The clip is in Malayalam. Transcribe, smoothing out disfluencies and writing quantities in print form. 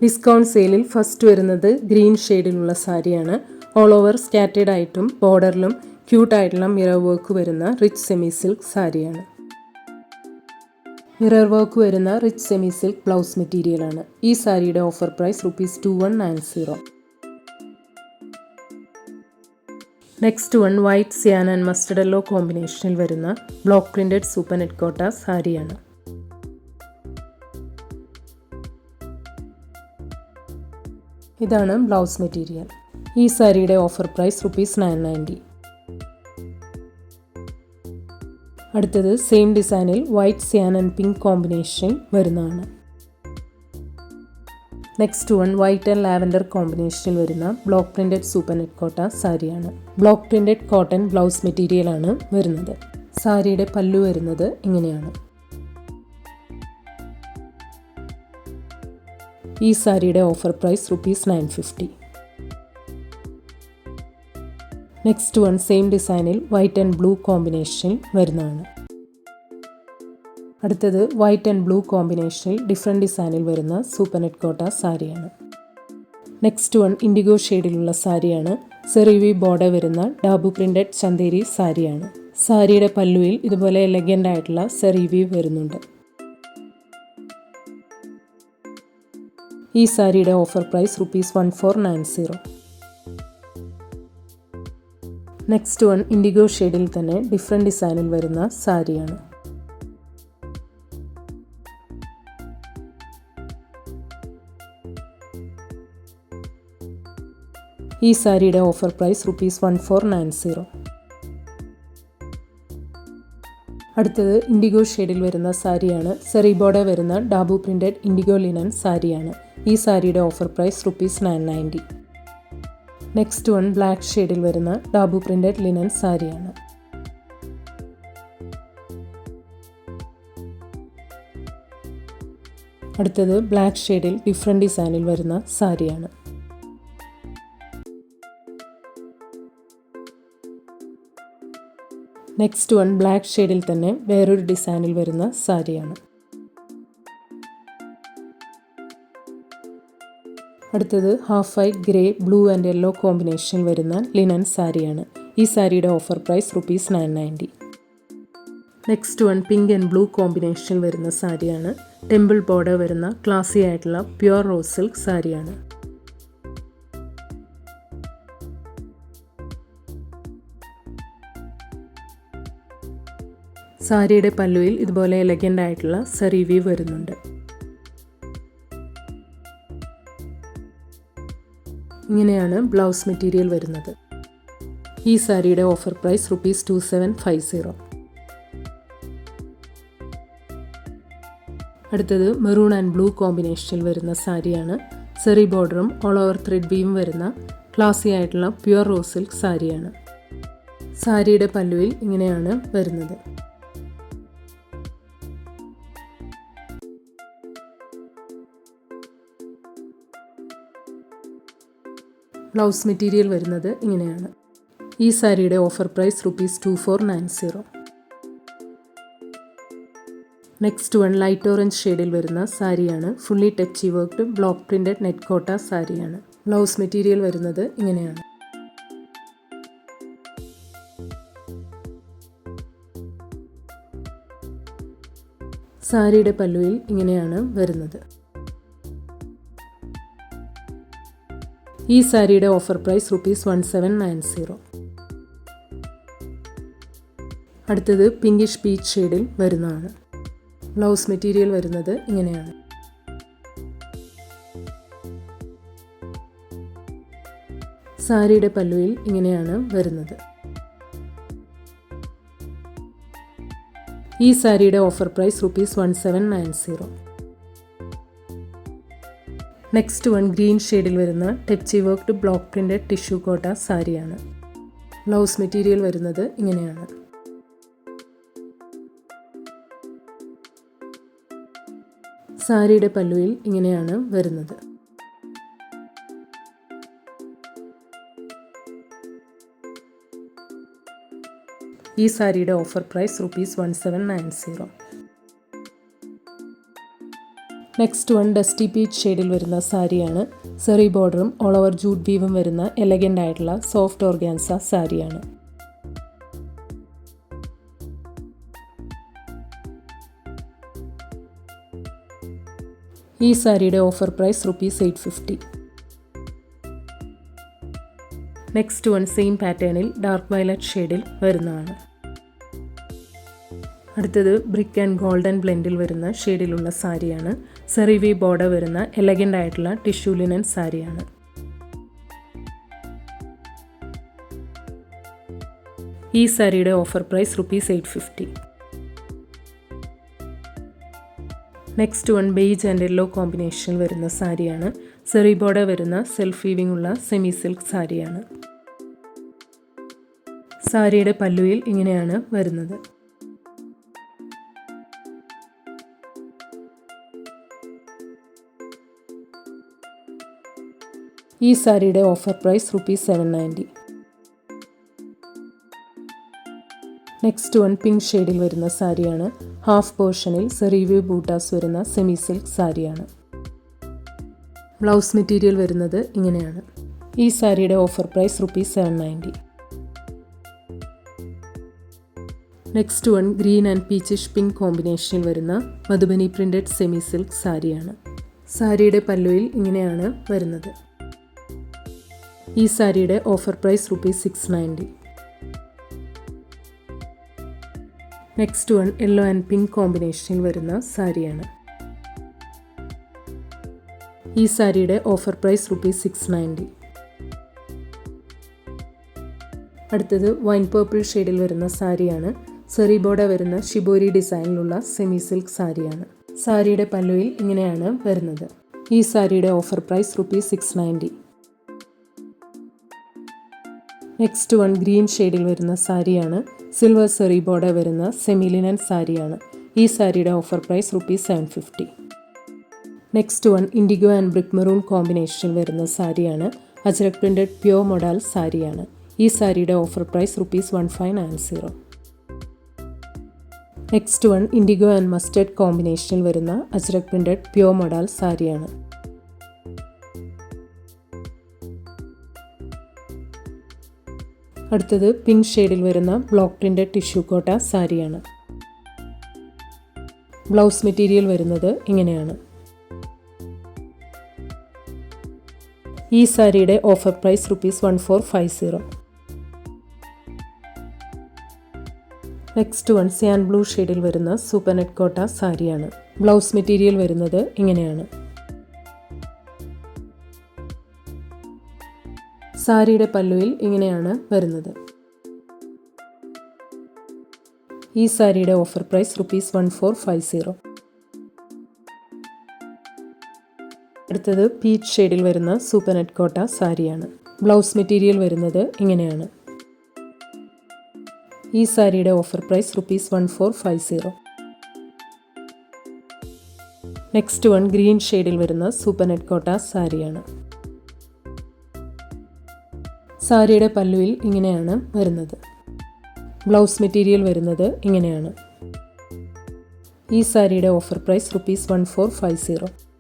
ഡിസ്കൗണ്ട് സെയിലിൽ ഫസ്റ്റ് വരുന്നത് ഗ്രീൻ ഷെയ്ഡിലുള്ള സാരിയാണ്. ഓൾ ഓവർ സ്കാറ്റേഡ് ആയിട്ടും ബോർഡറിലും ക്യൂട്ടായിട്ടുള്ള മിറർ വർക്ക് വരുന്ന റിച്ച് സെമി സിൽക്ക് സാരിയാണ്. മിറർ വർക്ക് വരുന്ന റിച്ച് സെമി സിൽക്ക് ബ്ലൗസ് മെറ്റീരിയലാണ്. ഈ സാരിയുടെ offer price ₹2190. Next one white cyan and mustard yellow കോമ്പിനേഷനിൽ വരുന്ന block printed super net Kota സാരിയാണ്. ഇതാണ് ബ്ലൗസ് മെറ്റീരിയൽ. ഈ സാരിയുടെ ഓഫർ പ്രൈസ് ₹990. അടുത്തത് സെയിം ഡിസൈനിൽ white cyan and pink combination വരുന്നതാണ്. Next one white and lavender കോമ്പിനേഷനിൽ വരുന്ന block printed super net Kota സാരിയാണ്. ബ്ലോക്ക് പ്രിന്റഡ് കോട്ടൺ ബ്ലൗസ് മെറ്റീരിയലാണ് വരുന്നത്. സാരിയുടെ പല്ലു വരുന്നത് ഇങ്ങനെയാണ്. ഈ സാരിയുടെ offer price ₹950. Next one same ഡിസൈനിൽ വൈറ്റ് ആൻഡ് ബ്ലൂ കോമ്പിനേഷനിൽ വരുന്നതാണ്. അടുത്തത് വൈറ്റ് ആൻഡ് ബ്ലൂ കോമ്പിനേഷനിൽ ഡിഫറെൻറ്റ് ഡിസൈനിൽ വരുന്ന സൂപ്പർ നെറ്റ് കോട്ട സാരിയാണ്. നെക്സ്റ്റ് വൺ ഇൻഡിഗോ ഷെയ്ഡിലുള്ള സാരിയാണ്. സെറിവി ബോർഡർ വരുന്ന ഡാബു പ്രിന്റഡ് ചന്തേരി സാരിയാണ്. സാരിയുടെ പല്ലുവിൽ ഇതുപോലെ എലഗൻ്റ് ആയിട്ടുള്ള സെറിവി വരുന്നുണ്ട്. ഈ സാരിയുടെ offer price ₹1490. Next one indigo ഷെയ്ഡിൽ തന്നെ ഡിഫറെൻറ്റ് ഡിസൈനിൽ വരുന്ന സാരിയാണ്. ഈ സാരിയുടെ ഓഫർ പ്രൈസ് ₹1490. അടുത്തത് ഇൻഡിഗോ ഷെയ്ഡിൽ വരുന്ന സാരിയാണ്. സെറി ബോർഡർ വരുന്ന ഡാബു പ്രിന്റഡ് ഇൻഡിഗോ ലിനൻ സാരിയാണ്. ഈ സാരിയുടെ offer price ₹990. Next one black ഷെയ്ഡിൽ വരുന്ന ഡാബു പ്രിന്റഡ് ലിനൻ സാരിയാണ്. അടുത്തത് ബ്ലാക്ക് ഷെയ്ഡിൽ ഡിഫറെൻറ്റ് ഡിസൈനിൽ വരുന്ന സാരിയാണ്. നെക്സ്റ്റ് വൺ ബ്ലാക്ക് ഷെയ്ഡിൽ തന്നെ വേറൊരു ഡിസൈനിൽ വരുന്ന സാരിയാണ്. അടുത്തത് half white grey blue and yellow കോമ്പിനേഷനിൽ വരുന്ന ലിനൻ സാരിയാണ്. ഈ സാരിയുടെ offer price ₹990. Next one pink and blue കോമ്പിനേഷനിൽ വരുന്ന സാരിയാണ്. ടെമ്പിൾ ബോർഡർ വരുന്ന ക്ലാസി ആയിട്ടുള്ള പ്യുവർ റോസ് സിൽക്ക് സാരിയാണ്. സാരിയുടെ പല്ലുവിൽ ഇതുപോലെ എലഗൻ്റ് ആയിട്ടുള്ള സെറിവി വരുന്നുണ്ട്. ഇങ്ങനെയാണ് ബ്ലൗസ് മെറ്റീരിയൽ വരുന്നത്. ഈ സാരിയുടെ ഓഫർ പ്രൈസ് ₹2750. അടുത്തത് മെറൂൺ ആൻഡ് ബ്ലൂ കോമ്പിനേഷനിൽ വരുന്ന സാരിയാണ്. സെറി ബോർഡറും ഓൾ ഓവർ ത്രെഡ് വീവും വരുന്ന ക്ലാസി ആയിട്ടുള്ള പ്യുവർ റോസ് സിൽക്ക് സാരിയാണ്. സാരിയുടെ പല്ലുവിൽ ഇങ്ങനെയാണ് വരുന്നത്. ബ്ലൗസ് മെറ്റീരിയൽ വരുന്നത് ഇങ്ങനെയാണ്. ഈ സാരിയുടെ offer price ₹2490. Next one light orange ഷെയ്ഡിൽ വരുന്ന സാരിയാണ്. ഫുള്ളി ടച്ചി worked block printed net Kota സാരിയാണ്. ബ്ലൗസ് മെറ്റീരിയൽ വരുന്നത് ഇങ്ങനെയാണ്. സാരിയുടെ പല്ലുവിൽ ഇങ്ങനെയാണ് വരുന്നത്. ഈ സാരിയുടെ ഓഫർ പ്രൈസ് ₹1790. അടുത്തത് പിങ്കിഷ് പീച്ച് ഷെയ്ഡിൽ വരുന്നതാണ്. ബ്ലൗസ് മെറ്റീരിയൽ വരുന്നത് ഇങ്ങനെയാണ്. സാരിയുടെ പല്ലുവിൽ ഇങ്ങനെയാണ് വരുന്നത്. ഈ സാരിയുടെ offer price ₹1790. Next one green ഷെയ്ഡിൽ വരുന്ന ടച്ചി worked block printed tissue Kota സാരിയാണ്. ബ്ലൗസ് മെറ്റീരിയൽ വരുന്നത് ഇങ്ങനെയാണ്. സാരിയുടെ പല്ലുവിൽ ഇങ്ങനെയാണ് വരുന്നത്. ഈ സാരിയുടെ offer price ₹1790. Next one dusty peach ഷെയ്ഡിൽ വരുന്ന സാരിയാണ്. സെറി ബോർഡറും ഓൾ ഓവർ ജൂട്ട് വീവും വരുന്ന എലഗൻ്റ് ആയിട്ടുള്ള സോഫ്റ്റ് ഓർഗാൻസ സാരിയാണ്. ഈ സാരിയുടെ offer price ₹850. Next one same പാറ്റേണിൽ ഡാർക്ക് വയലറ്റ് ഷെയ്ഡിൽ വരുന്നതാണ്. അടുത്തത് ബ്രിക്ക് ആൻഡ് ഗോൾഡൻ ബ്ലെൻഡിൽ വരുന്ന ഷെയ്ഡിലുള്ള സാരിയാണ്. സെറിവി ബോർഡർ വരുന്ന എലഗൻ്റ് ആയിട്ടുള്ള ടിഷ്യൂ ലിനൻ സാരിയാണ്. ഈ സാരിയുടെ offer price ₹850. Next one beige and yellow കോമ്പിനേഷനിൽ വരുന്ന സാരിയാണ്. സെറി ബോർഡർ വരുന്ന സെൽഫ് വീവിംഗ് ഉള്ള സെമി സിൽക്ക് സാരിയാണ്. സാരിയുടെ പല്ലുവിൽ ഇങ്ങനെയാണ് വരുന്നത്. ഈ സാരിയുടെ offer price ₹790. Next one pink ഷെയ്ഡിൽ വരുന്ന സാരിയാണ്. ഹാഫ് പോർഷനിൽ സെറിവ്യൂ ബൂട്ടാസ് വരുന്ന സെമി സിൽക്ക് സാരിയാണ്. ബ്ലൗസ് മെറ്റീരിയൽ വരുന്നത് ഇങ്ങനെയാണ്. ഈ സാരിയുടെ offer price ₹790. Next one green and peachish pink കോമ്പിനേഷനിൽ വരുന്ന മധുബനി പ്രിൻറ്റഡ് സെമി സിൽക്ക് സാരിയാണ്. സാരിയുടെ പല്ലുവിൽ ഇങ്ങനെയാണ് വരുന്നത്. ഈ സാരിയുടെ offer price ₹690. Next one yellow and pink കോമ്പിനേഷനിൽ വരുന്ന സാരിയാണ്. ഈ സാരിയുടെ ഓഫർ പ്രൈസ് ₹690. അടുത്തത് വൈൻ പേർപ്പിൾ ഷെയ്ഡിൽ വരുന്ന സാരിയാണ്. സെറി ബോർഡർ വരുന്ന ഷിബോരി ഡിസൈനിലുള്ള സെമി സിൽക്ക് സാരിയാണ്. സാരിയുടെ പല്ലുവിൽ ഇങ്ങനെയാണ് വരുന്നത്. ഈ സാരിയുടെ offer price ₹690. Next one green ഷെയ്ഡിൽ വരുന്ന സാരിയാണ്. സിൽവർ സെറി ബോർഡർ വരുന്ന സെമി ലിനൻ സാരിയാണ്. ഈ സാരിയുടെ offer price ₹750. Next one indigo and brick maroon കോമ്പിനേഷനിൽ വരുന്ന സാരിയാണ്. അജ്രക് പ്രിൻറ്റഡ് പ്യോർ മൊഡാൽ സാരിയാണ്. ഈ സാരിയുടെ offer price ₹1590. Next one indigo and mustard കോമ്പിനേഷനിൽ വരുന്ന അജ്രക് പ്രിൻറ്റഡ് പ്യോർ മൊഡാൽ സാരിയാണ്. അടുത്തത് പിങ്ക് ഷെയ്ഡിൽ വരുന്ന ബ്ലോക്ക് പ്രിൻറ്റഡ് ടിഷ്യൂ കോട്ട സാരിയാണ്. ബ്ലൗസ് മെറ്റീരിയൽ വരുന്നത് ഇങ്ങനെയാണ്. ഈ സാരിയുടെ ഓഫർ പ്രൈസ് ₹1450. നെക്സ്റ്റ് വൺ സിയാൻ ബ്ലൂ ഷെയ്ഡിൽ വരുന്ന സൂപ്പർ നെറ്റ് കോട്ട സാരിയാണ്. ബ്ലൗസ് മെറ്റീരിയൽ വരുന്നത് ഇങ്ങനെയാണ്. സാരിയുടെ പല്ലുവിൽ ഇങ്ങനെയാണ് വരുന്നത്. ഈ സാരിയുടെ ഓഫർ പ്രൈസ് ₹1450. അടുത്തത് പീച്ച് ഷെയ്ഡിൽ വരുന്ന സൂപ്പർ നെറ്റ് കോട്ട സാരിയാണ്. ബ്ലൗസ് മെറ്റീരിയൽ വരുന്നത് ഇങ്ങനെയാണ്. ഈ സാരിയുടെ offer price ₹1450. Next one green ഷെയ്ഡിൽ വരുന്ന സൂപ്പർ നെറ്റ് കോട്ട സാരിയാണ്. സാരിയുടെ പല്ലുവിൽ ഇങ്ങനെയാണ് വരുന്നത്. ബ്ലൗസ് മെറ്റീരിയൽ വരുന്നത് ഇങ്ങനെയാണ്. ഈ സാരിയുടെ ഓഫർ പ്രൈസ് ₹1450.